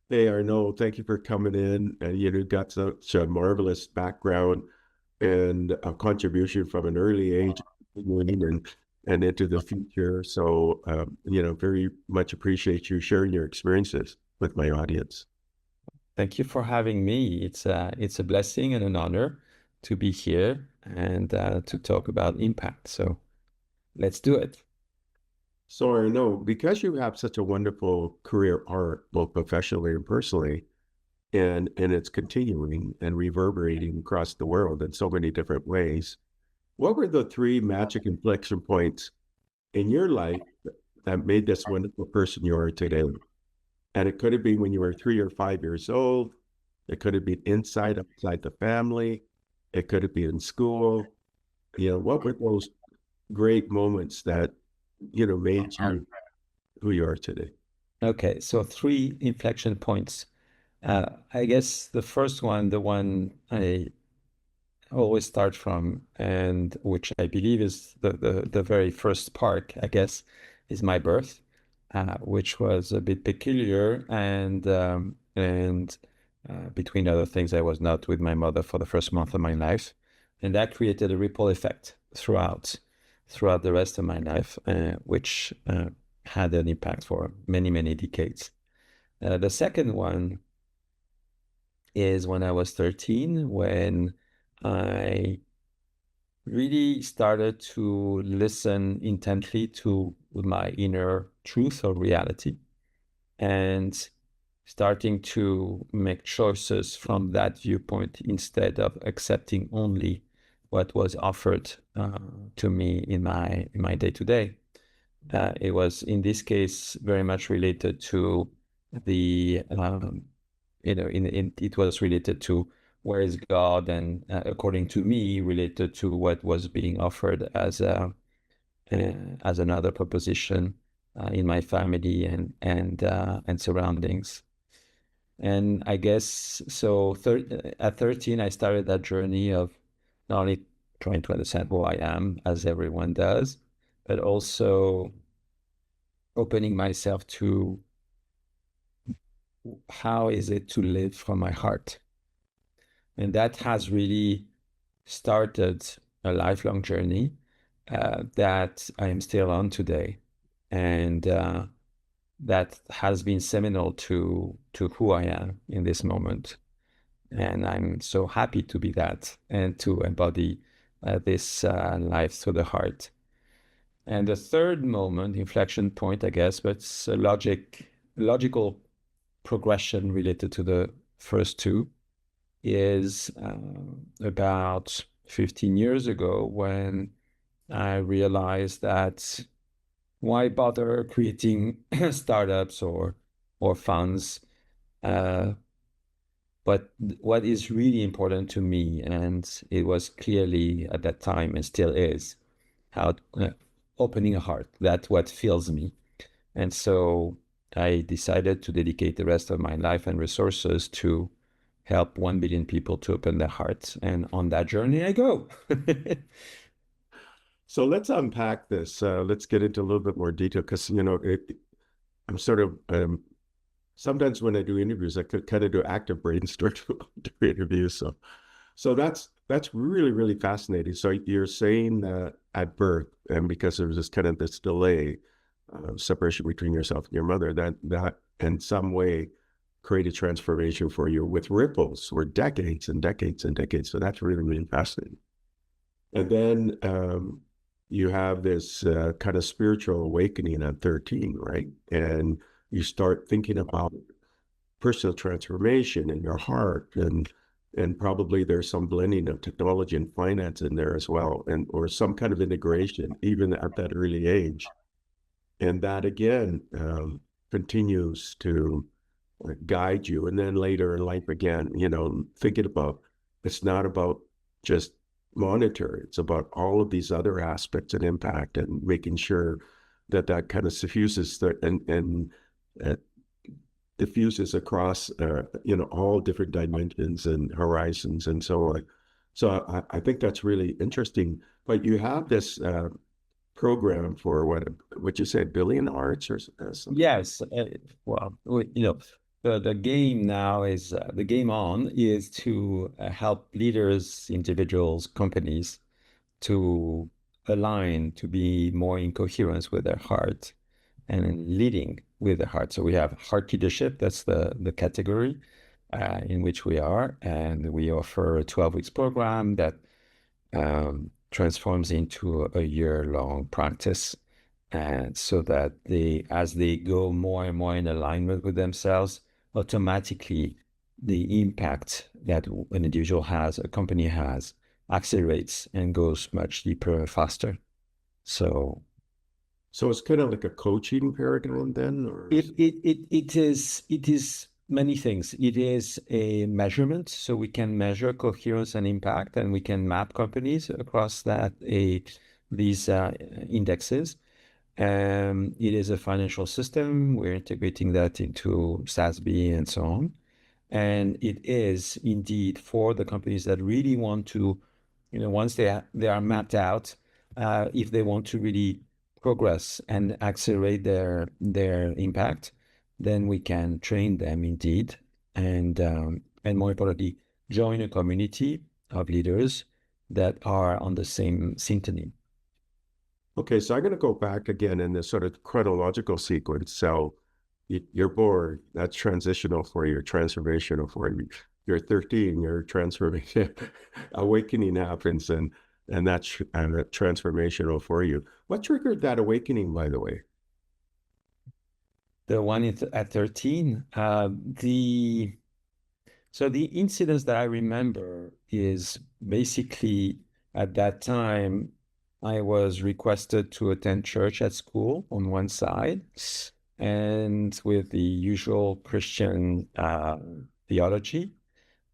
Hey Arnaud, thank you for coming in. And you've got such a marvelous background and a contribution from an early age and into the future. So, very much appreciate you sharing your experiences with my audience. Thank you for having me. It's a blessing and an honor to be here and to talk about impact. So let's do it. So, Arnaud, because you have such a wonderful career arc, both professionally and personally, and it's continuing and reverberating across the world in so many different ways, what were the three magic inflection points in your life that made this wonderful person you are today? And it could have been when you were 3 or 5 years old. It could have been inside, outside the family. It could have been in school. What were those great moments that, made you who you are today? Okay, so three inflection points. I guess the first one, the one I always start from, and which I believe is the very first part, I guess, is my birth, which was a bit peculiar. And between other things, I was not with my mother for the first month of my life. And that created a ripple effect throughout the rest of my life, which had an impact for many, many decades. The second one is when I was 13, when I really started to listen intently to my inner truth or reality and starting to make choices from that viewpoint instead of accepting only what was offered to me in my day to day. It was in this case very much related to the it was related to where is God, and according to me, related to what was being offered as another proposition in my family and surroundings. And I guess so. At 13, I started that journey of not only trying to understand who I am, as everyone does, but also opening myself to how is it to live from my heart. And that has really started a lifelong journey that I am still on today. And that has been seminal to who I am in this moment. And I'm so happy to be that and to embody this life through the heart. And the third moment, inflection point, I guess, but it's a logical progression related to the first two, is about 15 years ago when I realized that why bother creating startups or funds? Uh, but what is really important to me, and it was clearly at that time and still is, how opening a heart. That's what fills me. And so I decided to dedicate the rest of my life and resources to help 1 billion people to open their hearts. And on that journey, I go. So let's unpack this. Let's get into a little bit more detail because, I'm sort of sometimes when I do interviews, I could kind of do active brainstorm during interviews. So that's really, really fascinating. So you're saying that at birth, and because there was this kind of this delay, separation between yourself and your mother, that in some way created transformation for you with ripples for decades and decades and decades. So that's really, really fascinating. And then you have this kind of spiritual awakening at 13, right? And you start thinking about personal transformation in your heart, and probably there's some blending of technology and finance in there as well, and or some kind of integration even at that early age. And that again continues to guide you. And then later in life again, thinking about it's not about just monetary, it's about all of these other aspects and impact, and making sure that that kind of suffuses and uh, diffuses across all different dimensions and horizons and so on. So I think that's really interesting. But you have this program for what you said, billion arts or something. Yes. Well, the game now is the game on is to help leaders, individuals, companies to align, to be more in coherence with their heart and leading with the heart. So we have heart leadership, that's the category in which we are. And we offer a 12 weeks program that transforms into a year-long practice. And so that as they go more and more in alignment with themselves, automatically the impact that an individual has, a company has, accelerates and goes much deeper and faster. So it's kind of like a coaching paradigm then, or it is many things. It is a measurement, so we can measure coherence and impact, and we can map companies across these indexes. It is a financial system. We're integrating that into SASB and so on. And it is indeed for the companies that really want to, once they are mapped out, if they want to really progress and accelerate their impact, then we can train them indeed, and more importantly, join a community of leaders that are on the same symphony. okay, so I'm going to go back again in this sort of chronological sequence. So you're born, that's transitional for you, transformational for you. You're 13, you're transformation, awakening happens, and that's transformational for you. What triggered that awakening, by the way? The one at 13, so the incidents that I remember is basically at that time, I was requested to attend church at school on one side, and with the usual Christian theology.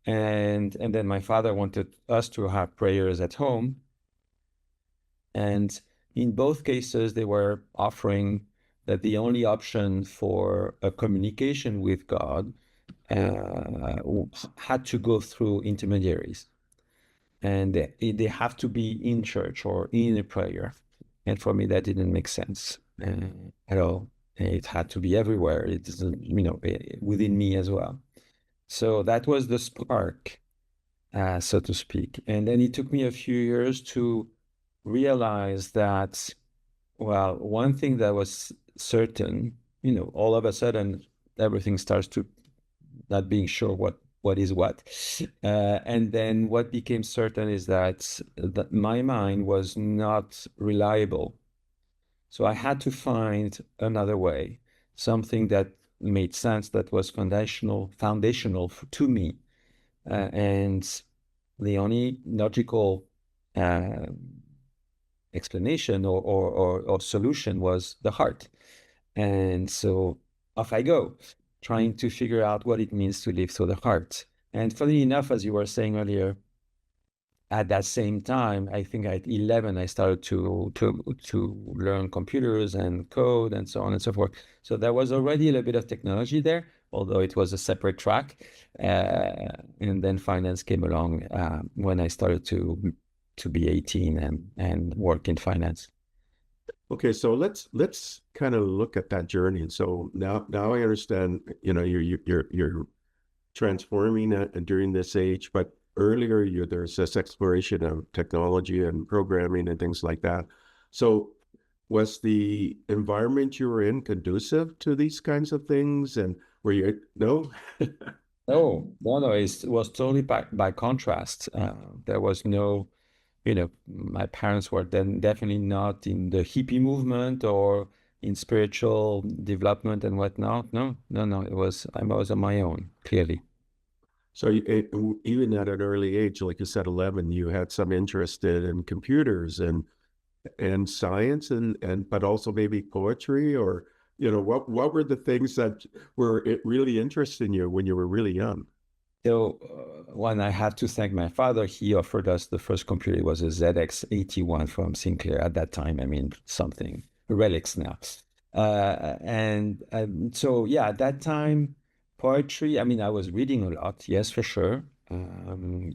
And then my father wanted us to have prayers at home. And in both cases, they were offering that the only option for a communication with God had to go through intermediaries. And they have to be in church or in a prayer. And for me, that didn't make sense at all. It had to be everywhere. It is, within me as well. So that was the spark, so to speak. And then it took me a few years to realize that, well, one thing that was certain, all of a sudden, everything starts to not being sure what is what. And then what became certain is that my mind was not reliable. So I had to find another way, something that made sense, that was foundational to me. And the only logical explanation or solution was the heart. And so off I go, trying to figure out what it means to live through the heart. And funny enough, as you were saying earlier, at that same time, I think at 11, I started to learn computers and code and so on and so forth. So there was already a little bit of technology there, although it was a separate track. And then finance came along when I started to be 18 and work in finance. Okay, so let's kind of look at that journey. And so now I understand, you're transforming during this age, but earlier there's this exploration of technology and programming and things like that. So was the environment you were in conducive to these kinds of things? And were you, no? No, it was totally by contrast. There was no, my parents were then definitely not in the hippie movement or in spiritual development and whatnot. No. I was on my own, clearly. So even at an early age, like you said, 11, you had some interest in computers and science and but also maybe poetry, or what were the things that were really interesting you when you were really young? So when I have to thank my father, he offered us the first computer. It was a ZX81 from Sinclair at that time. I mean, something relics now. And so, yeah, at that time, poetry, I mean, I was reading a lot, yes, for sure.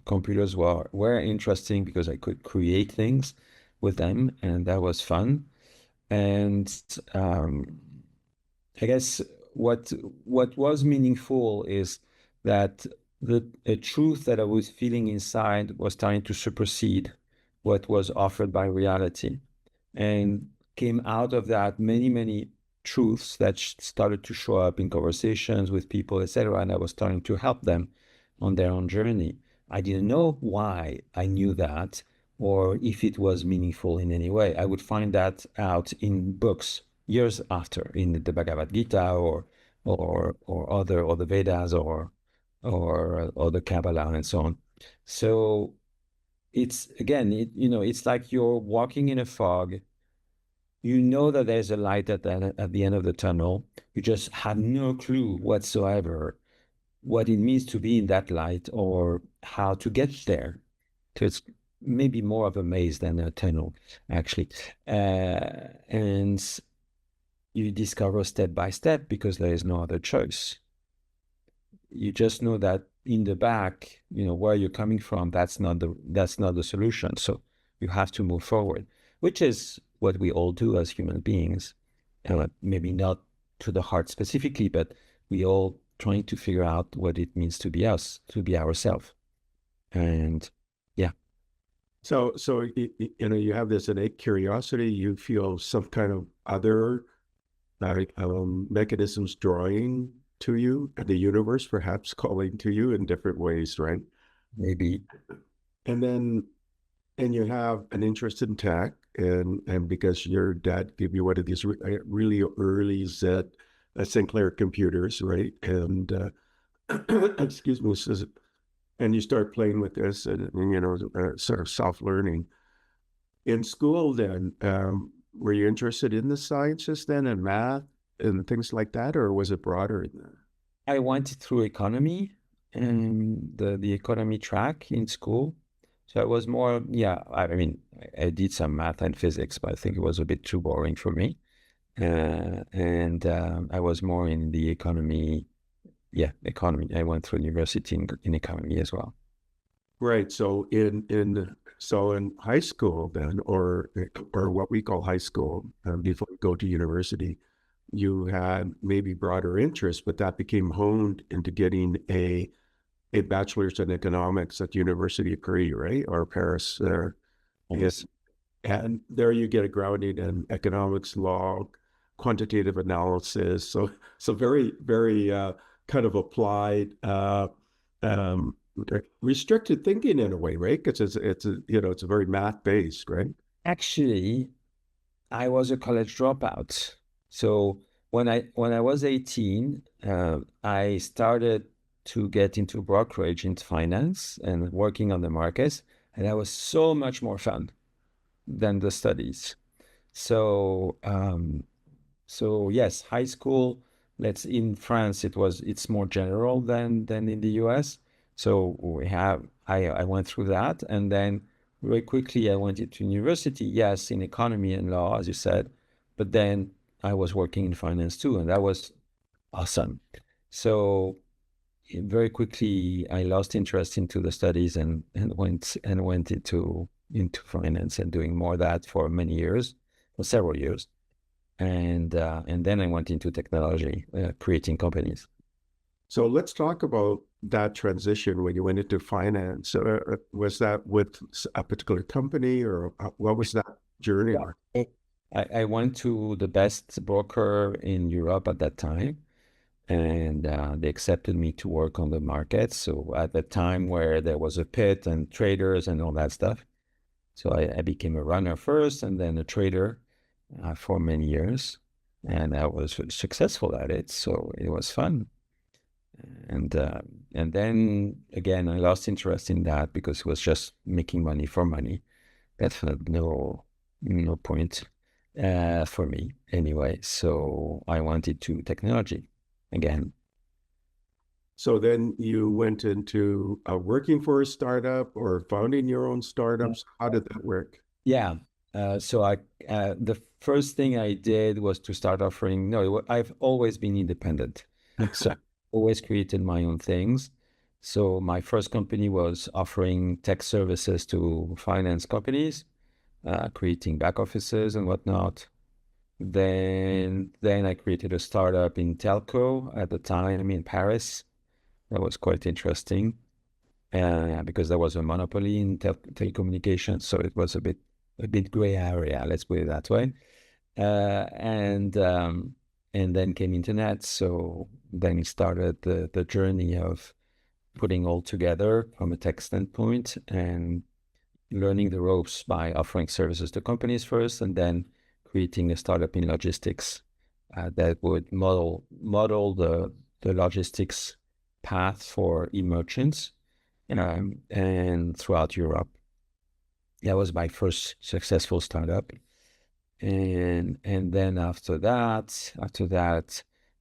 Computers were interesting because I could create things with them, and that was fun. And I guess what was meaningful is that a truth that I was feeling inside was starting to supersede what was offered by reality, and came out of that many truths that started to show up in conversations with people, etc. And I was starting to help them on their own journey. I didn't know why I knew that, or if it was meaningful in any way. I would find that out in books years after, in the Bhagavad Gita, or the Vedas, or the Kabbalah and so on. So it's again, it's like you're walking in a fog. You know that there's a light at the end of the tunnel. You just have no clue whatsoever what it means to be in that light or how to get there. So it's maybe more of a maze than a tunnel, actually. And you discover step by step because there is no other choice. You just know that in the back, where you're coming from, that's not the solution. So you have to move forward, which is what we all do as human beings. Maybe not to the heart specifically, but we all trying to figure out what it means to be us, to be ourselves. And yeah. So you have this innate curiosity. You feel some kind of other mechanisms drawing to you, and the universe perhaps calling to you in different ways, right? Maybe. And you have an interest in tech, and because your dad gave you one of these really early Sinclair computers, right? And excuse me, and you start playing with this, and sort of self-learning. In school, then, were you interested in the sciences then, and math and things like that, or was it broader than that? I went through economy and the economy track in school. So I was more, I mean, I did some math and physics, but I think it was a bit too boring for me. And I was more in the economy. Yeah, economy. I went through university in economy as well. Right. So in high school then, or what we call high school, before you go to university, you had maybe broader interests, but that became honed into getting a bachelor's in economics at the University of Paris, right? Or Paris there. Yes. And there you get a grounding in economics, law, quantitative analysis. So very, very kind of applied, um, restricted thinking in a way, right? Because it's a very math based, right? Actually, I was a college dropout. So when I was 18, I started to get into brokerage, into finance, and working on the markets, and that was so much more fun than the studies. So so yes, high school. In France, it's more general than in the US. So I went through that, and then very quickly I went into university. Yes, in economy and law, as you said, but then I was working in finance too, and that was awesome. So very quickly I lost interest into the studies, and went into finance and doing more of that for many years, for several years. And then I went into technology, creating companies. So let's talk about that transition when you went into finance. Was that with a particular company, or what was that journey like? Yeah. I went to the best broker in Europe at that time, and they accepted me to work on the market. So at the time where there was a pit and traders and all that stuff. So I became a runner first and then a trader for many years. And I was successful at it. So it was fun. And then again, I lost interest in that because it was just making money for money. That had no point for me anyway. So I wanted to technology again. So then you went into working for a startup or founding your own startups. How did that work? Yeah. So the first thing I did was to start offering. No, I've always been independent. So always created my own things. So my first company was offering tech services to finance companies, creating back offices and whatnot. Then I created a startup in telco at the time in Paris. That was quite interesting because there was a monopoly in telecommunications, so it was a bit gray area, let's put it that way. And then came internet. So then it started the journey of putting all together from a tech standpoint and learning the ropes by offering services to companies first, and then creating a startup in logistics that would model the logistics path for e-merchants and throughout Europe. That was my first successful startup. And then after that,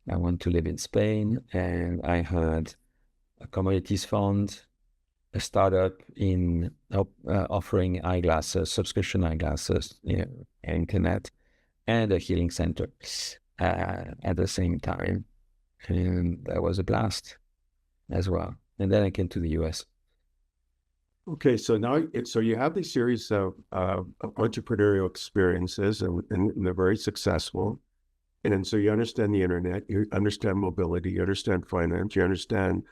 I went to live in Spain, and I had a commodities fund, a startup in offering eyeglasses, subscription eyeglasses, internet, and a healing center at the same time. And that was a blast as well. And then I came to the US. Okay, so now so you have this series of entrepreneurial experiences, and they're very successful. And so you understand the internet, you understand mobility, you understand finance, you understand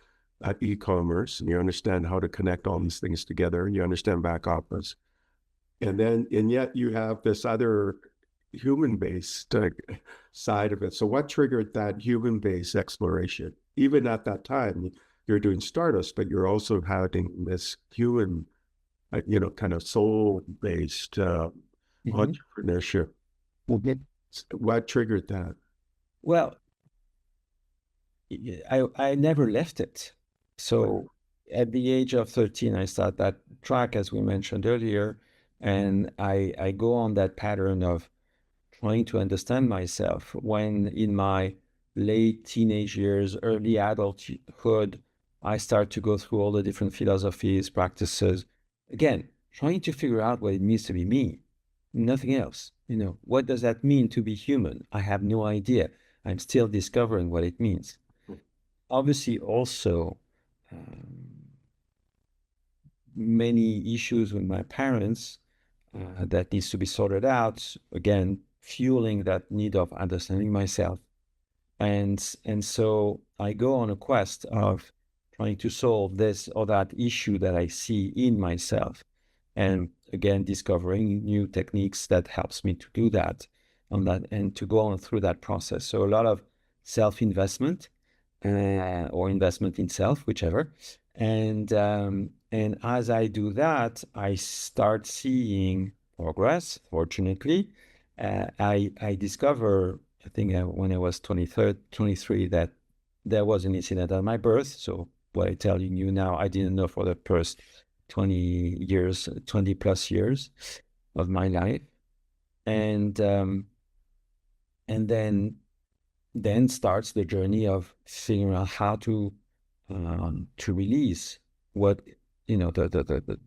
e-commerce, and you understand how to connect all these things together, and you understand back office. And yet you have this other human-based side of it. So what triggered that human-based exploration? Even at that time, you're doing startups, but you're also having this human, kind of soul-based entrepreneurship. What triggered that? Well, I never left it. So at the age of 13, I started that track, as we mentioned earlier, and I go on that pattern of trying to understand myself. When in my late teenage years, early adulthood, I start to go through all the different philosophies, practices, again, trying to figure out what it means to be me, nothing else. What does that mean to be human? I have no idea. I'm still discovering what it means. Obviously, also many issues with my parents that needs to be sorted out. Again, fueling that need of understanding myself, and so I go on a quest of trying to solve this or that issue that I see in myself, and again discovering new techniques that helps me to do that on that and to go on through that process. So a lot of self-investment or investment in self, whichever. And as I do that, I start seeing progress. Fortunately, I discover, I think when I was 23, that there was an incident at my birth. So what I tell you now, I didn't know for the first 20 plus years of my life. And then starts the journey of figuring out how to release what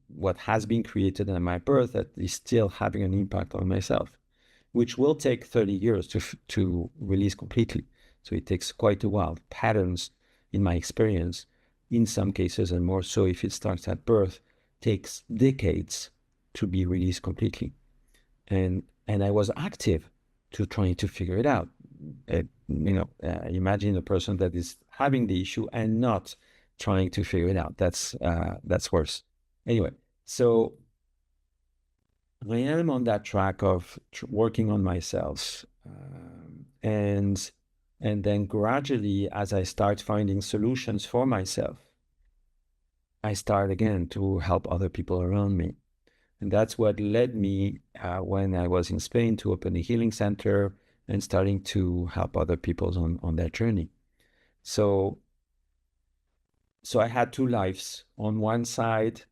what has been created at my birth that is still having an impact on myself, which will take 30 years to release completely. So it takes quite a while. Patterns, in my experience, in some cases, and more so if it starts at birth, takes decades to be released completely. And I was active to trying to figure it out. Imagine a person that is having the issue and not trying to figure it out. That's worse. Anyway, so I am on that track of working on myself, and then gradually, as I start finding solutions for myself, I start again to help other people around me. And that's what led me when I was in Spain to open a healing center and starting to help other people on their journey. So I had two lives. On one side,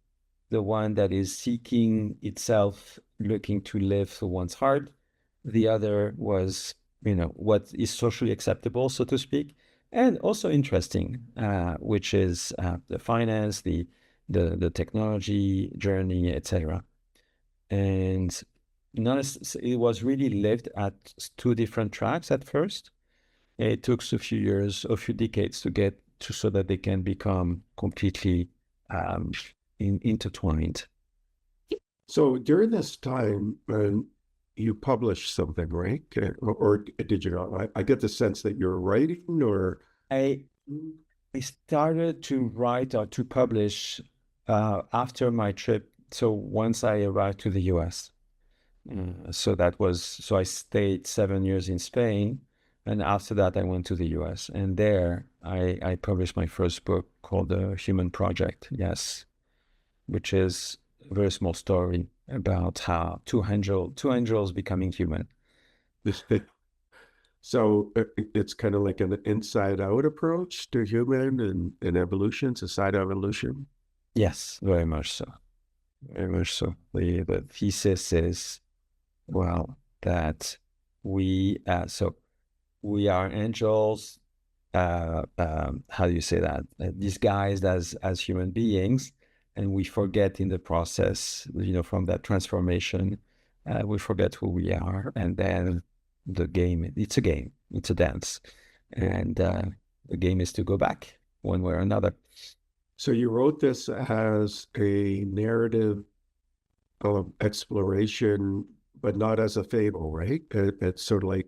the one that is seeking itself, looking to live through one's heart. The other was, what is socially acceptable, so to speak, and also interesting, which is the finance, the technology journey, etc. And it was really lived at two different tracks at first. It took a few years, a few decades to get to so that they can become completely intertwined. So during this time, you published something, right? Or did you not? I get the sense that you're writing, or I I started to write or to publish after my trip. So once I arrived to the US. So I stayed 7 years in Spain, and after that I went to the US, and there I published my first book called The Human Project. Yes, which is a very small story about how two angels becoming human. so it's kind of like an inside out approach to human and evolution, societal evolution. Yes, very much so. Very much so. The thesis is, well, that so we are angels, how do you say that? Disguised as human beings, and we forget in the process, from that transformation, we forget who we are, and then it's a game, it's a dance, and the game is to go back one way or another. So you wrote this as a narrative of exploration, but not as a fable, right? It's sort of like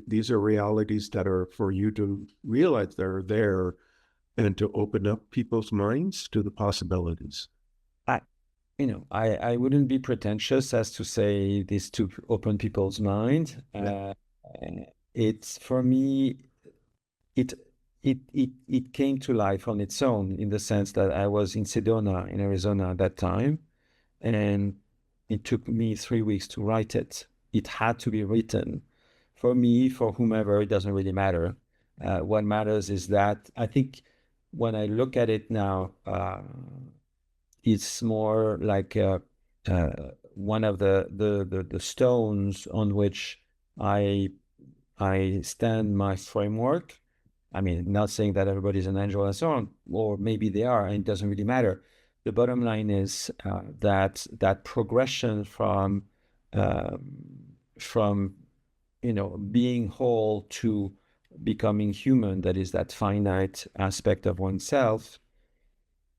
these are realities that are for you to realize they're there and to open up people's minds to the possibilities. I, I wouldn't be pretentious as to say this to open people's mind. It's for me, it it came to life on its own in the sense that I was in Sedona in Arizona at that time, and it took me 3 weeks to write it. It had to be written. For me, for whomever, it doesn't really matter. What matters is that I think when I look at it now, it's more like one of the stones on which I stand my framework. I mean, not saying that everybody's an angel and so on, or maybe they are, and it doesn't really matter. The bottom line is that progression uh, from being whole to becoming human, that is that finite aspect of oneself.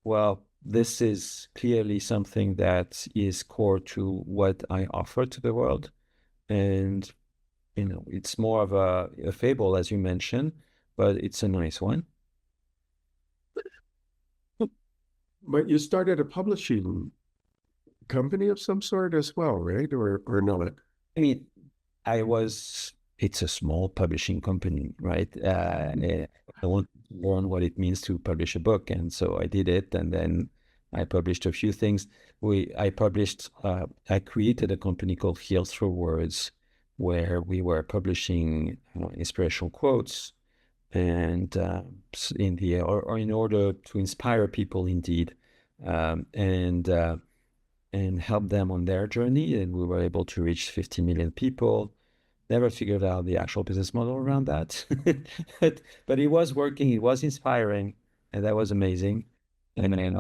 Well, this is clearly something that is core to what I offer to the world, and it's more of a fable, as you mentioned, but it's a nice one. But you started a publishing company of some sort as well, right? Or not? I mean, it's a small publishing company, right? I want to learn what it means to publish a book. And so I did it. And then I published a few things. I created a company called Heal Through Words, where we were publishing inspirational quotes and in order to inspire people indeed, and help them on their journey. And we were able to reach 50 million people. Never figured out the actual business model around that, but it was working. It was inspiring, and that was amazing. And then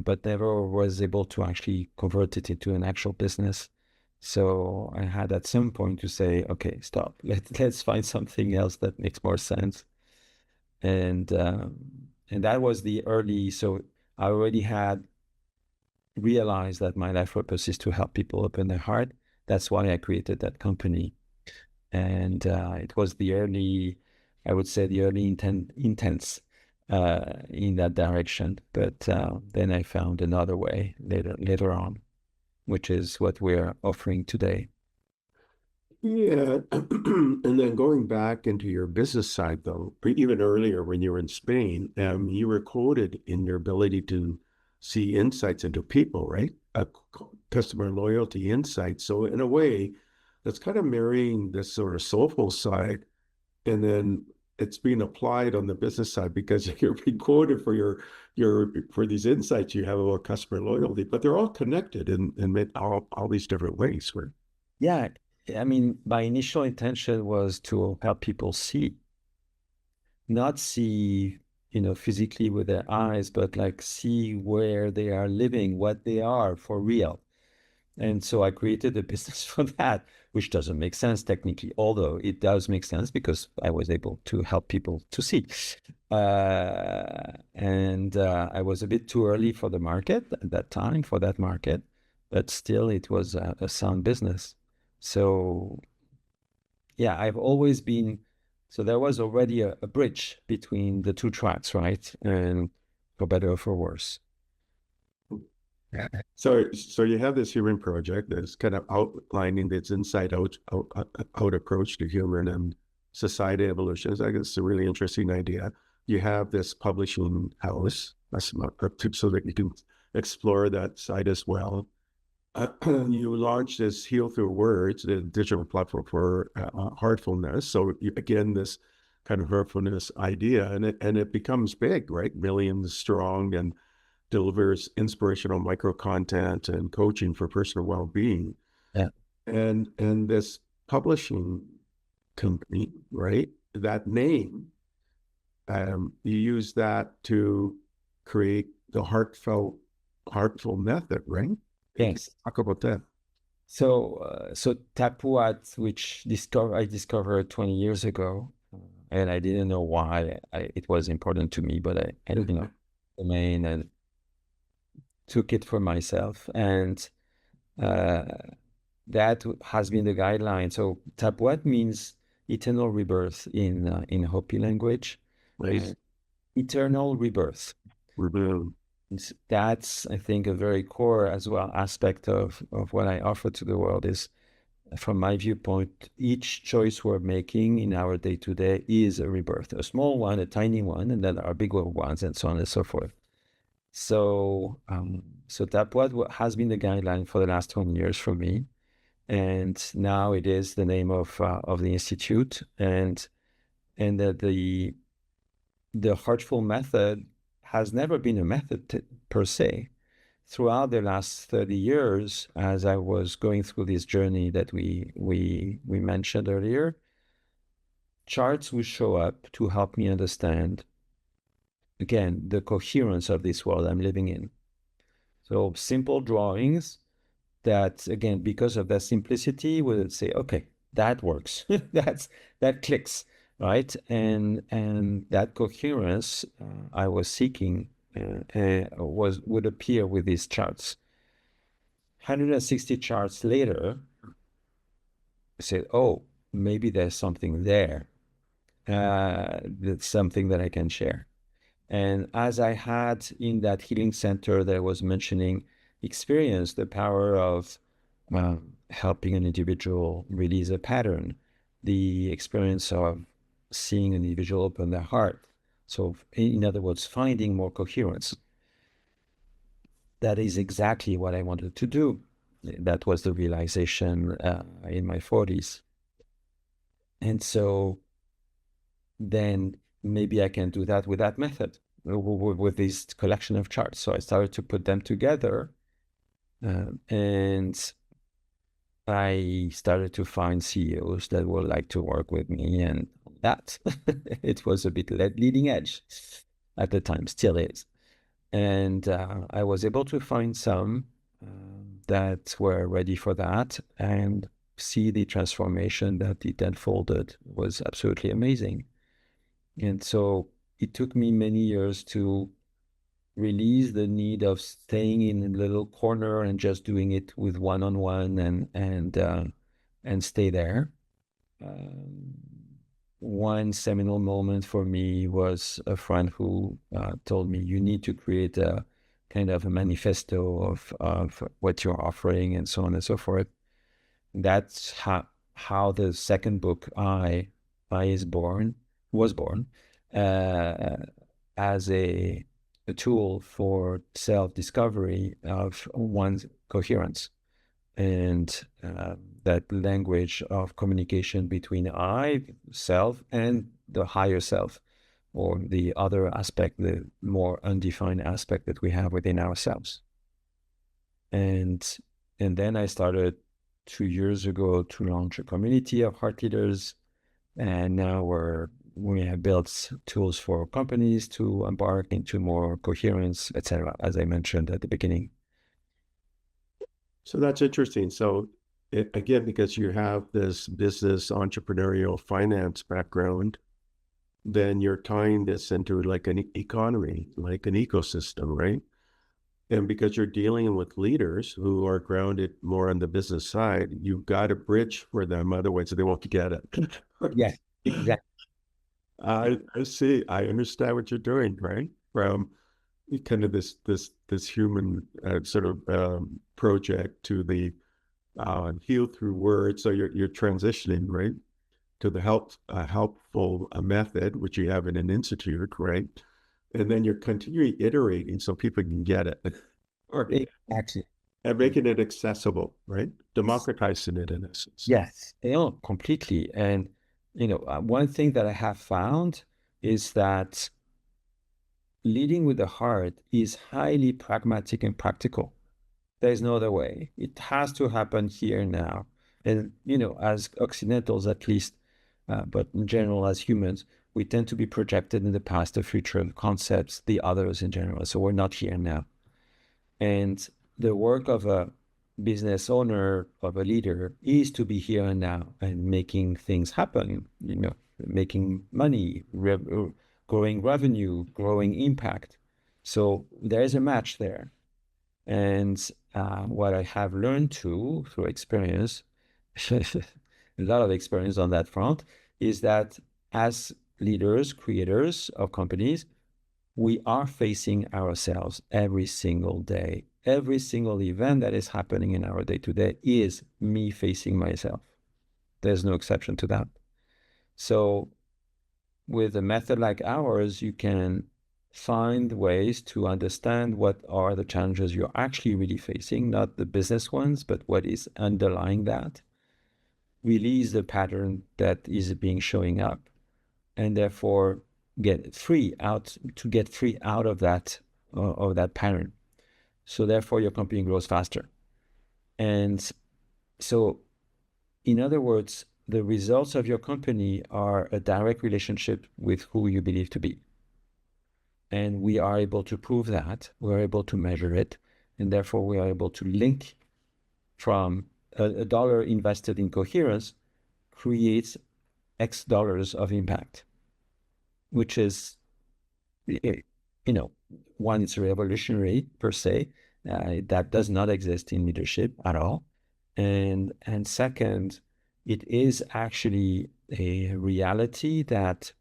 but never was able to actually convert it into an actual business. So I had at some point to say, okay, stop. Let's find something else that makes more sense. And that was the early. So I already had realized that my life purpose is to help people open their heart. That's why I created that company. And it was I would say the early intents in that direction. But then I found another way later on, which is what we're offering today. Yeah. And then going back into your business side, though, even earlier when you were in Spain, you were quoted in your ability to see insights into people, right? Customer loyalty insights. So in a way, that's kind of marrying this sort of soulful side, and then it's being applied on the business side because you're being quoted for for these insights you have about customer loyalty, but they're all connected in all these different ways. Where Yeah, I mean, my initial intention was to help people see, not see, physically with their eyes, but like see where they are living, what they are for real. And so I created a business for that, which doesn't make sense technically, although it does make sense because I was able to help people to see. And I was a bit too early for the market at that time, for that market. but still it was a sound business. So yeah, I've always been, so there was already a bridge between the two tracks, right? And for better or for worse. So you have this human project that's kind of outlining this inside out approach to human and society evolution. I guess it's a really interesting idea. You have this publishing house so that you can explore that side as well. You launched this Heal Through Words, the digital platform for heartfulness. So again, this kind of heartfulness idea, and it becomes big, right? Millions strong, and delivers inspirational micro content and coaching for personal well-being. Yeah. And this publishing company, right? That name, you use that to create the heartful method, right? Yes. Talk about that. So Tapuat, which I discovered 20 years ago, and I didn't know why it was important to me, but I don't know, domain, and took it for myself, and uh, that has been the guideline. So Tapuat means eternal rebirth in Hopi language. Nice. Eternal rebirth. That's, I think, a very core as well aspect of what I offer to the world is, from my viewpoint, each choice we're making in our day-to-day is a rebirth, a small one, a tiny one, and then our bigger ones, and so on and so forth. So, so Tapuat has been the guideline for the last 20 years for me, and now it is the name of the institute, and the Heartful method has never been a method per se. Throughout the last 30 years, as I was going through this journey that we mentioned earlier, charts would show up to help me understand, again, the coherence of this world I'm living in. So simple drawings that, again, because of that simplicity, would say, okay, that works. That clicks, right? And that coherence I was seeking would appear with these charts. 160 charts later, I said, oh, maybe there's something there. That's something that I can share. And as I had in that healing center that I was mentioning, experienced the power of helping an individual release a pattern, the experience of seeing an individual open their heart. So in other words, finding more coherence. That is exactly what I wanted to do. That was the realization in my 40s. And so then maybe I can do that with that method, with this collection of charts. So I started to put them together, and I started to find CEOs that would like to work with me, and that it was a bit leading edge at the time, still is. And I was able to find some that were ready for that, and see the transformation that it unfolded was absolutely amazing. And so it took me many years to release the need of staying in a little corner and just doing it with one-on-one and stay there. One seminal moment for me was a friend who told me, you need to create a kind of a manifesto of what you're offering and so on and so forth. That's how the second book, I was born as a tool for self-discovery of one's coherence, and that language of communication between I, self, and the higher self, or the other aspect, the more undefined aspect that we have within ourselves. And then I started 2 years ago to launch a community of heart leaders, and now we have built tools for companies to embark into more coherence, etc., as I mentioned at the beginning. So that's interesting. So again, because you have this business, entrepreneurial, finance background, then you're tying this into like an economy, like an ecosystem, right? And because you're dealing with leaders who are grounded more on the business side, you've got a bridge for them. Otherwise, they won't get it. Yes, exactly. I see. I understand what you're doing, right? From kind of this human sort of project to the heal through words. So you're transitioning, right, to the helpful method, which you have in an institute, right? And then you're continually iterating so people can get it. Or Exactly. and making it accessible, right? Democratizing it in essence. Yes, completely. And, one thing that I have found is that leading with the heart is highly pragmatic and practical. There's no other way. It has to happen here and now. And, as Occidentals at least, but in general as humans, we tend to be projected in the past, the future, the concepts, the others in general. So we're not here now. And the work of a business owner, of a leader, is to be here and now and making things happen, making money, growing revenue, growing impact. So there is a match there. And what I have learned too through experience, a lot of experience on that front, is that as leaders, creators of companies, we are facing ourselves every single day. Every single event that is happening in our day to day is me facing myself. There's no exception to that. So with a method like ours, you can find ways to understand what are the challenges you're actually really facing, not the business ones, but what is underlying that. Release the pattern that is being showing up, and therefore get free out of that pattern. So therefore your company grows faster. And so in other words, the results of your company are a direct relationship with who you believe to be. And we are able to prove that, we're able to measure it, and therefore we are able to link from a dollar invested in Coherence creates X dollars of impact, which is, one, it's revolutionary per se. That does not exist in leadership at all. And second, it is actually a reality that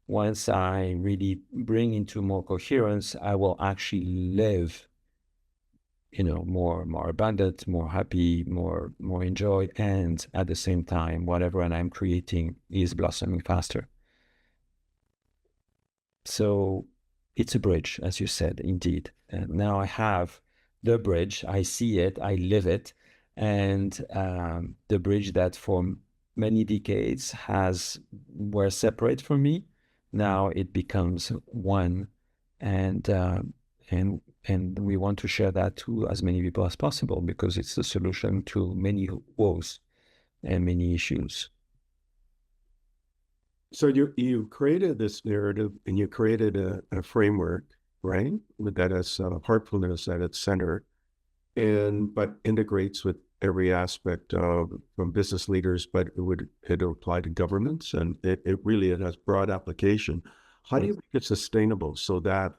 once I really bring into more coherence, I will actually live, more abundant, more happy, more enjoy, and at the same time, whatever I'm creating is blossoming faster. So it's a bridge, as you said, indeed. And now I have the bridge. I see it, I live it, and the bridge that for many decades were separate from me. Now it becomes one, and we want to share that to as many people as possible because it's the solution to many woes and many issues. So you created this narrative and you created a framework, right? With that as heartfulness at its center, but integrates with every aspect of from business leaders, but it apply to governments, and it really has broad application. How do you make it sustainable so that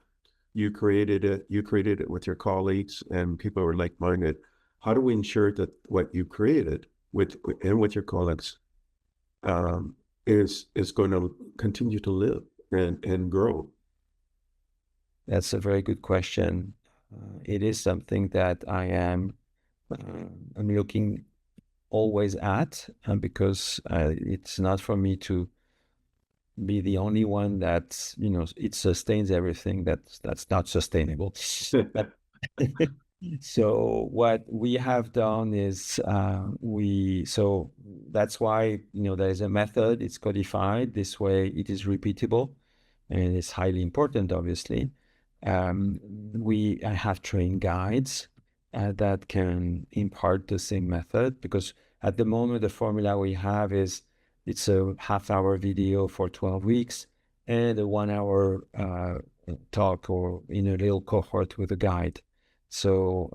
you created it with your colleagues and people who are like-minded? How do we ensure that what you created with your colleagues is going to continue to live and grow? That's a very good question. It is something that I'm looking always at because it's not for me to be the only one that it sustains everything that's not sustainable. So what we have done is so that's why there is a method. It's codified this way. It is repeatable, and it's highly important. Obviously, I have trained guides that can impart the same method because at the moment the formula we have is it's a half-hour video for 12 weeks and a 1-hour talk or in a little cohort with a guide. So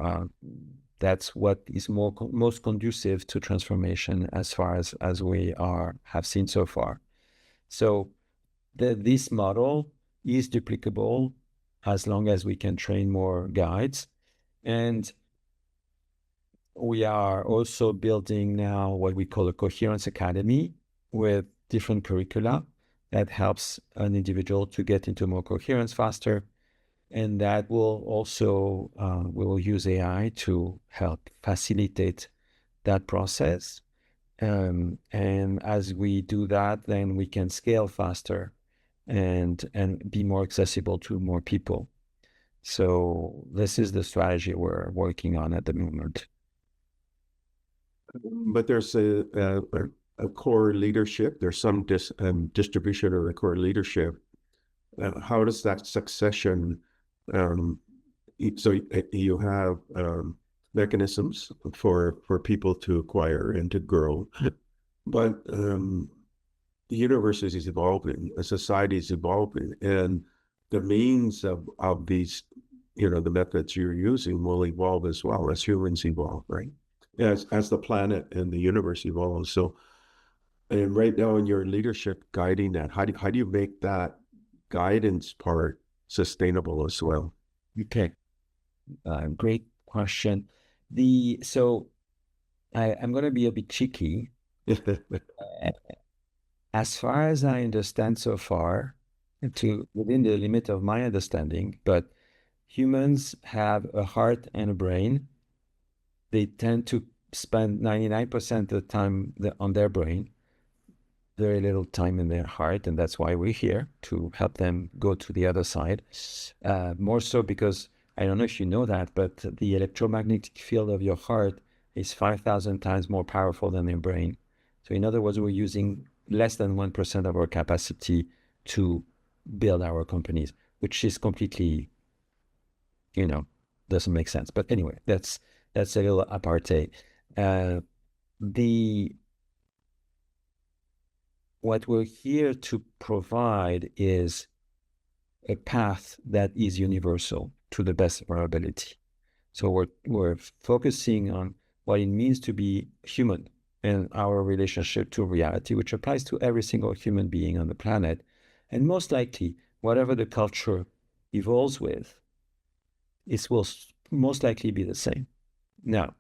that's what is most conducive to transformation as far as we have seen so far. So this model is duplicable as long as we can train more guides. And we are also building now what we call a Coherence Academy with different curricula that helps an individual to get into more coherence faster. And that will also, we will use AI to help facilitate that process. And as we do that, then we can scale faster and be more accessible to more people. So this is the strategy we're working on at the moment. But there's a core leadership. There's some distribution of the core leadership. How does that succession? So you have mechanisms for people to acquire and to grow, but the universe is evolving, the society is evolving, and the means of these, the methods you're using will evolve as well as humans evolve, right? As the planet and the universe evolves. So, and right now in your leadership guiding that, how do you make that guidance part sustainable as well? Okay, great question. So I'm going to be a bit cheeky. As far as I understand so far, within the limit of my understanding, but humans have a heart and a brain. They tend to spend 99% of the time on their brain, very little time in their heart, and that's why we're here, to help them go to the other side. More so because, I don't know if you know that, but the electromagnetic field of your heart is 5,000 times more powerful than your brain. So in other words, we're using less than 1% of our capacity to build our companies, which is completely, doesn't make sense. But anyway, that's a little apartheid. What we're here to provide is a path that is universal to the best of our ability. So we're focusing on what it means to be human and our relationship to reality, which applies to every single human being on the planet. And most likely, whatever the culture evolves with, it will most likely be the same. Now,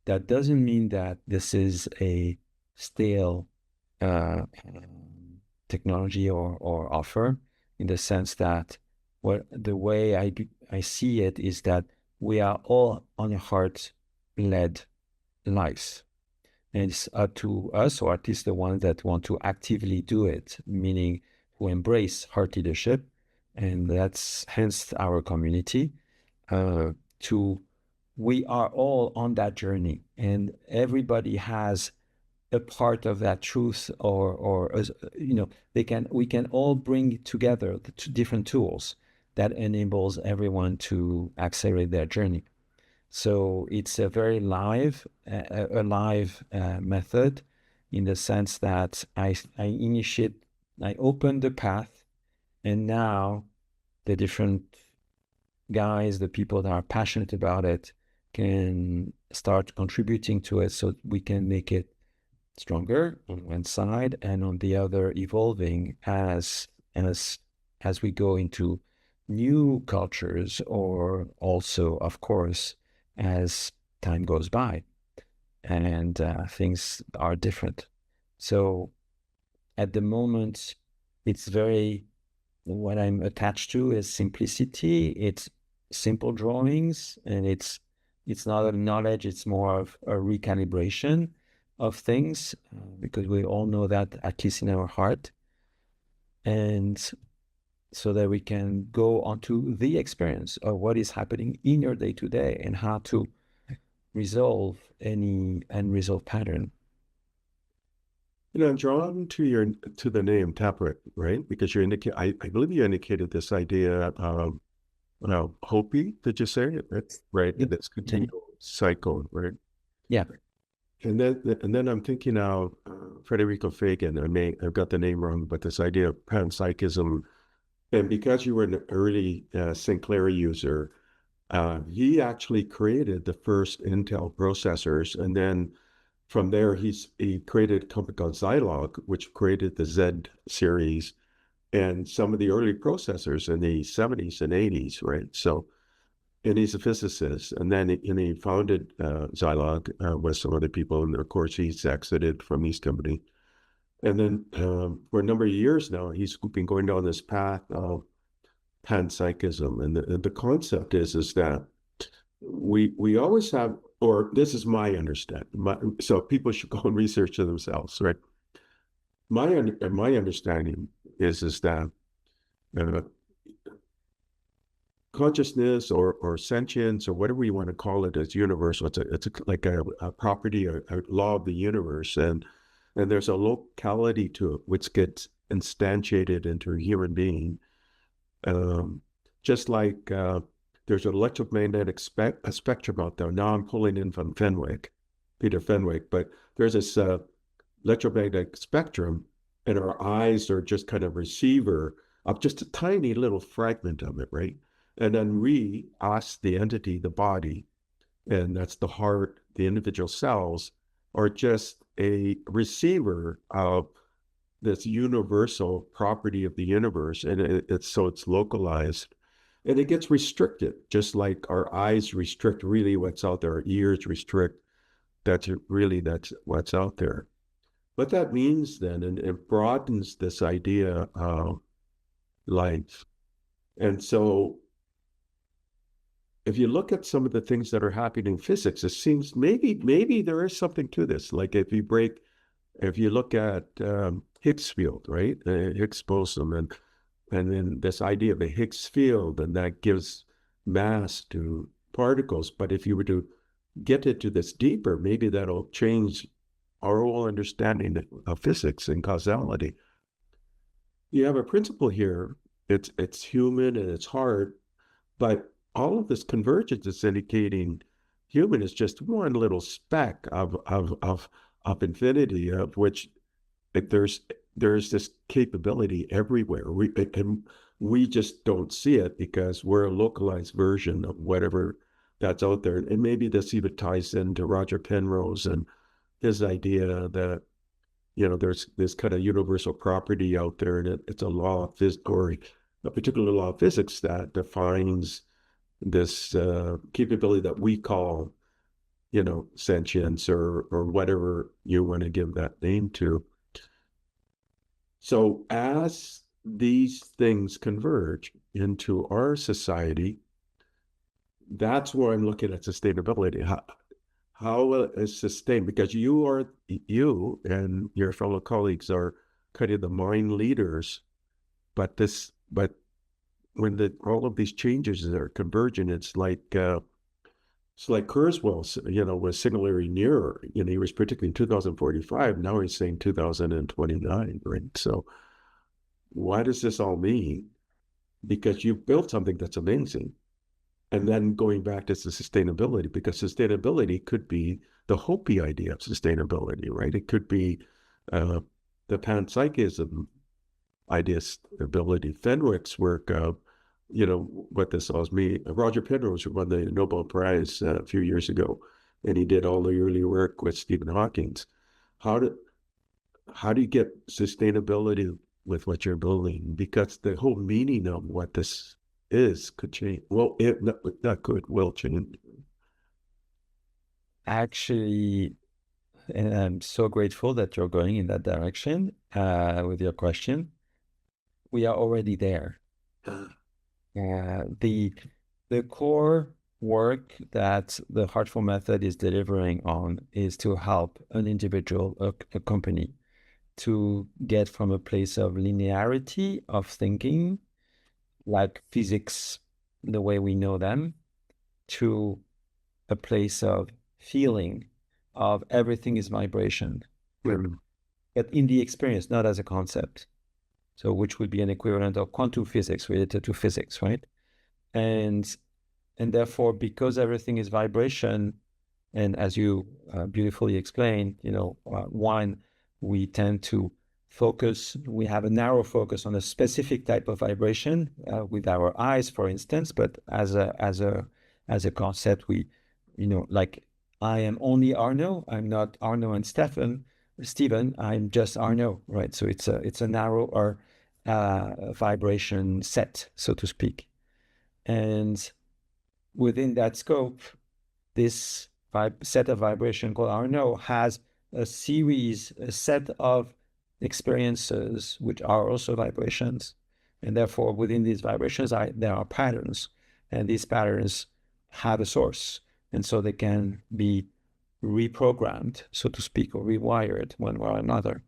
that doesn't mean that this is a stale technology or offer, in the sense that the way I see it is that we are all on a heart-led lives. And it's up to us, or at least the ones that want to actively do it, meaning who embrace heart leadership, and that's hence our community, we are all on that journey, and everybody has a part of that truth, or we can all bring together the different tools that enables everyone to accelerate their journey. So it's a very live method, in the sense that I open the path, and now the different guys, the people that are passionate about it, can start contributing to it, so we can make it stronger on one side, and on the other evolving as we go into new cultures, or also, of course, as time goes by and things are different. So at the moment, it's very, what I'm attached to is simplicity. It's simple drawings, and it's not a knowledge, it's more of a recalibration of things, because we all know that, at least in our heart, and so that we can go onto the experience of what is happening in your day-to-day, and how to resolve any unresolved pattern. I'm drawn to the name Tapuat, right? Because I believe you indicated this idea of Hopi, did you say it? That's right. Yep. That's continual cycle, right? Yeah. And then I'm thinking of Federico Fagan. I've got the name wrong, but this idea of panpsychism, and because you were an early Sinclair user, he actually created the first Intel processors, and then from there he created a company called Zilog, which created the Z series, and some of the early processors in the 70s and 80s, right? So, and he's a physicist. And then he founded Zilog with some other people. And of course, he's exited from East Company. And then for a number of years now, he's been going down this path of panpsychism. And the concept is that we always have, or this is my understanding, so people should go and research it themselves, right? My understanding is that uh, consciousness or sentience or whatever you want to call it is universal. It's like a property, a law of the universe, and there's a locality to it which gets instantiated into a human being. Just like there's an electromagnetic spectrum out there. Now I'm pulling in from Peter Fenwick, but there's this electromagnetic spectrum, and our eyes are just kind of receiver of just a tiny little fragment of it, right? And then we, us, the entity, the body, and that's the heart, the individual cells, are just a receiver of this universal property of the universe. And it's localized. And it gets restricted, just like our eyes restrict really what's out there, our ears restrict that's what's out there. What that means then, and it broadens this idea of life. And so if you look at some of the things that are happening in physics, it seems maybe there is something to this. Like if you look at Higgs field, right? Higgs boson, and then this idea of a Higgs field, and that gives mass to particles. But if you were to get into this deeper, maybe that'll change our whole understanding of physics and causality. You have a principle here. It's human and it's hard, but all of this convergence is indicating human is just one little speck of infinity, of which there's this capability everywhere. We just don't see it because we're a localized version of whatever that's out there. And maybe this even ties into Roger Penrose and his idea that there's this kind of universal property out there, and it's a law of physics, or a particular law of physics that defines this capability that we call, sentience or whatever you want to give that name to. So as these things converge into our society, that's where I'm looking at sustainability. How is sustained? Because you and your fellow colleagues are kind of the mind leaders, but when all of these changes are convergent, it's like Kurzweil, was singularly nearer. He was predicting 2045. Now he's saying 2029, right? So why does this all mean? Because you've built something that's amazing. And then going back to the sustainability, because sustainability could be the Hopi idea of sustainability, right? It could be the panpsychism idea, ability. Fenwick's work of, what this all means. Roger Penrose, who won the Nobel Prize a few years ago, and he did all the early work with Stephen Hawking. How do you get sustainability with what you're building? Because the whole meaning of what this could change. Well, will change. Actually, and I'm so grateful that you're going in that direction with your question. We are already there. The core work that the Heartful method is delivering on is to help an individual, a company, to get from a place of linearity of thinking, like physics, the way we know them, to a place of feeling of everything is vibration. Mm-hmm. But in the experience, not as a concept. So which would be an equivalent of quantum physics related to physics, right? And therefore, because everything is vibration, and as you beautifully explained, one, we tend to focus, we have a narrow focus on a specific type of vibration with our eyes, for instance, but as a concept, we, like I am only Arnaud, I'm not Arnaud and Stephen, I'm just Arnaud, right? So it's a narrow or vibration set, so to speak. And within that scope, this set of vibration called Arnaud has a set of experiences which are also vibrations. And therefore, within these vibrations, there are patterns. And these patterns have a source. And so they can be reprogrammed, so to speak, or rewired one way or another,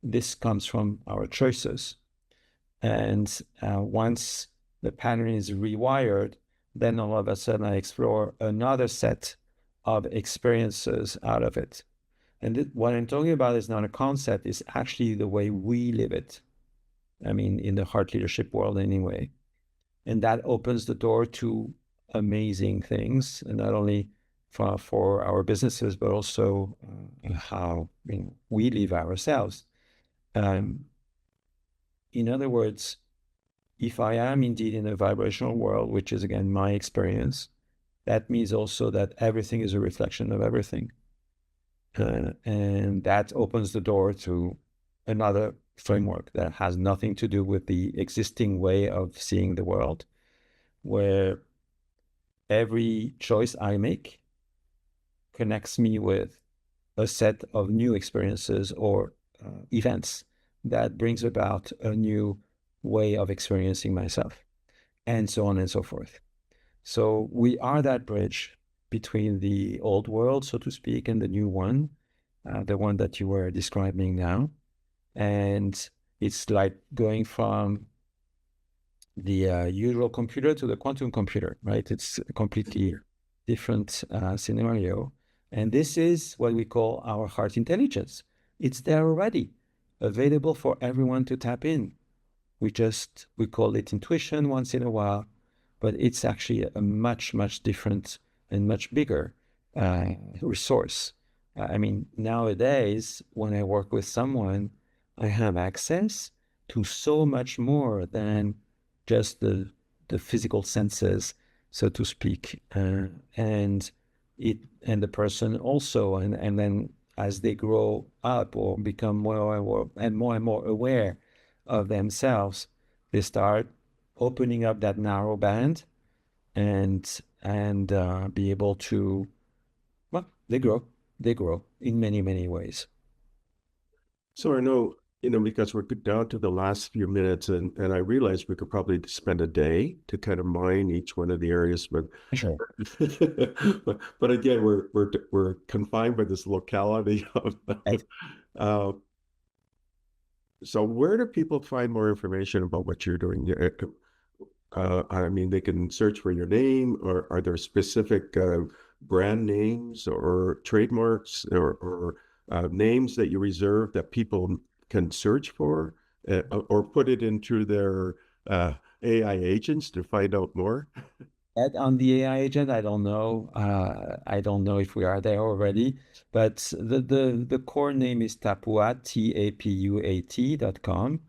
this comes from our choices. And once the pattern is rewired, then all of a sudden I explore another set of experiences out of it. And what I'm talking about is not a concept, it's actually the way we live it. I mean, in the heart leadership world anyway. And that opens the door to amazing things, and not only for our businesses, but also how we live ourselves. In other words, if I am indeed in a vibrational world, which is again my experience, that means also that everything is a reflection of everything. And that opens the door to another framework that has nothing to do with the existing way of seeing the world, where every choice I make connects me with a set of new experiences or events that brings about a new way of experiencing myself, and so on and so forth. So we are that bridge between the old world, so to speak, and the new one, the one that you were describing now. And it's like going from the usual computer to the quantum computer, right? It's a completely different scenario. And this is what we call our heart intelligence. It's there already, available for everyone to tap in. We call it intuition once in a while, but it's actually a much, much different and much bigger resource. I mean, nowadays, when I work with someone, I have access to so much more than just the physical senses, so to speak, and the person also, and then as they grow up or become more and more aware of themselves, they start opening up that narrow band and be able to, well, they grow in many ways. So I know, because we're down to the last few minutes, and I realize we could probably spend a day to kind of mine each one of the areas, but Sure. but again, we're confined by this locality of uh, so where do people find more information about what you're doing? I mean, they can search for your name, or are there specific brand names or trademarks or names that you reserve that people can search for, or put it into their AI agents to find out more? On the AI agent, I don't know. I don't know if we are there already, but the core name is Tapuat, Tapuat.com.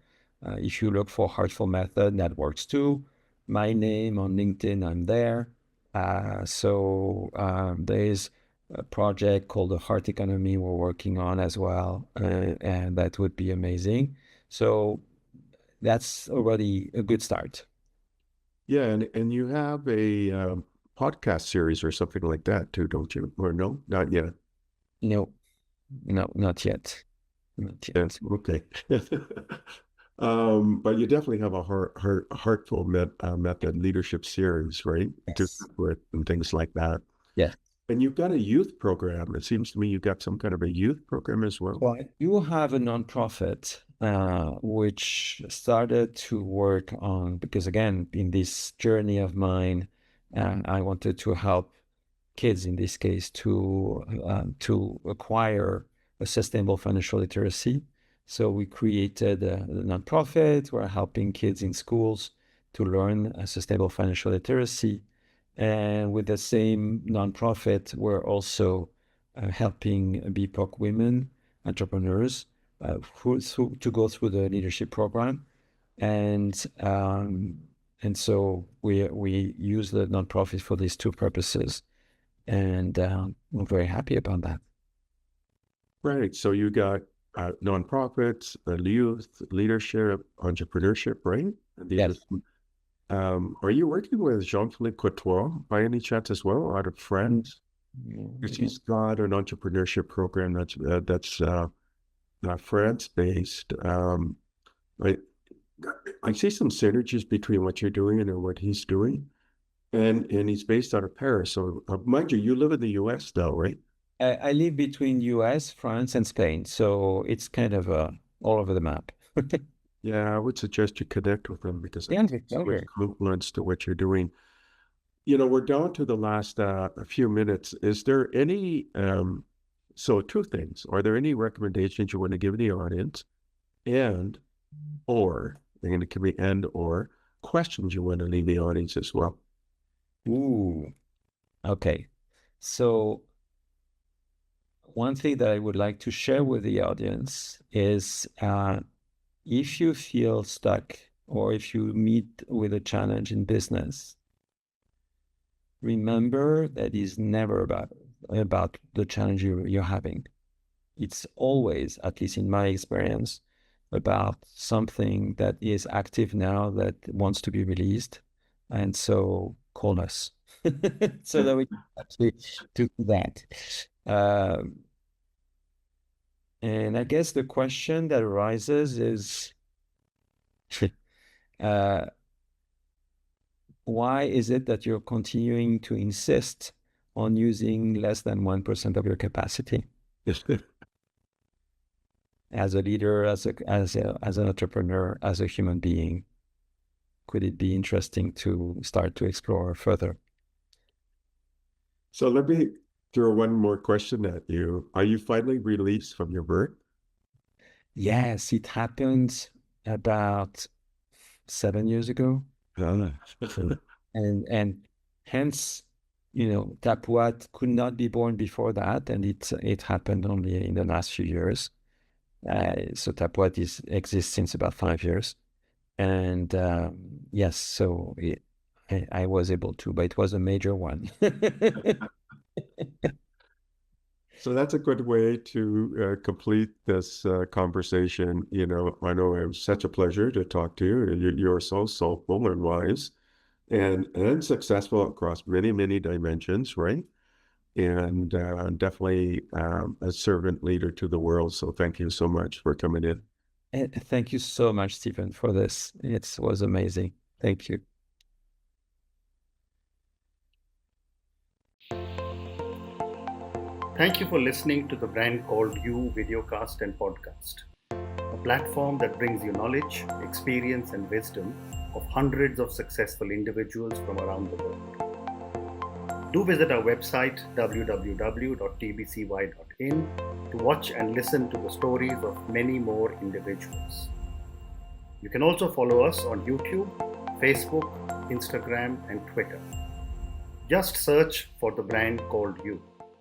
If you look for Heartful Method, that works too. My name on LinkedIn, I'm there. There is a project called the Heart Economy we're working on as well, and that would be amazing. So that's already a good start. Yeah, and you have a podcast series or something like that too, don't you? Or no, not yet. No, no, not yet. Not Yeah, yet. okay. But you definitely have a heartful method leadership series, right? To Yes. with and things like that. Yeah. And you've got a youth program. It seems to me you've got some kind of a youth program as well. Well, I do have a nonprofit which started to work on, because again, in this journey of mine, I wanted to help kids in this case to acquire a sustainable financial literacy. So we created a nonprofit. We're helping kids in schools to learn sustainable financial literacy. And with the same nonprofit, we're also helping BIPOC women, entrepreneurs, to go through the leadership program. And so we use the nonprofit for these two purposes, and I'm very happy about that. Right. So you got nonprofits, youth, leadership, entrepreneurship, right? And these Yes. are you working with Jean-Philippe Courtois by any chance as well, out of France? Because he's got an entrepreneurship program that's France-based. I see some synergies between what you're doing and what he's doing, and he's based out of Paris. So, mind you, you live in the U.S. now, right? I live between US, France, and Spain, so it's kind of all over the map. Yeah, I would suggest you connect with him because I Yeah, think it's much okay. influence to what you're doing. We're down to the last a few minutes. Is there any, so two things. Are there any recommendations you want to give the audience and, or, and it can be and, or questions you want to leave the audience as well? Ooh, okay. So one thing that I would like to share with the audience is if you feel stuck or if you meet with a challenge in business, remember that it's never about the challenge you're having. It's always, at least in my experience, about something that is active now that wants to be released. And so call us so that we can actually do that. And I guess the question that arises is, uh, why is it that you're continuing to insist on using less than 1% of your capacity as a leader, as an entrepreneur, as a human being? Could it be interesting to start to explore further? So let me throw one more question at you. Are you finally released from your work? Yes, it happened about 7 years ago. And hence, Tapuat could not be born before that, and it happened only in the last few years. So Tapuat exists since about 5 years, and yes, so I was able to, but it was a major one. So that's a good way to complete this conversation. I know it was such a pleasure to talk to you. You're so soulful and wise and successful across many, many dimensions, right? And definitely a servant leader to the world. So thank you so much for coming in. Thank you so much, Stephen, for this. It was amazing. Thank you. Thank you for listening to the Brand Called You videocast and podcast, a platform that brings you knowledge, experience, and wisdom of hundreds of successful individuals from around the world. Do visit our website www.tbcy.in to watch and listen to the stories of many more individuals. You can also follow us on YouTube, Facebook, Instagram, and Twitter. Just search for the Brand Called You.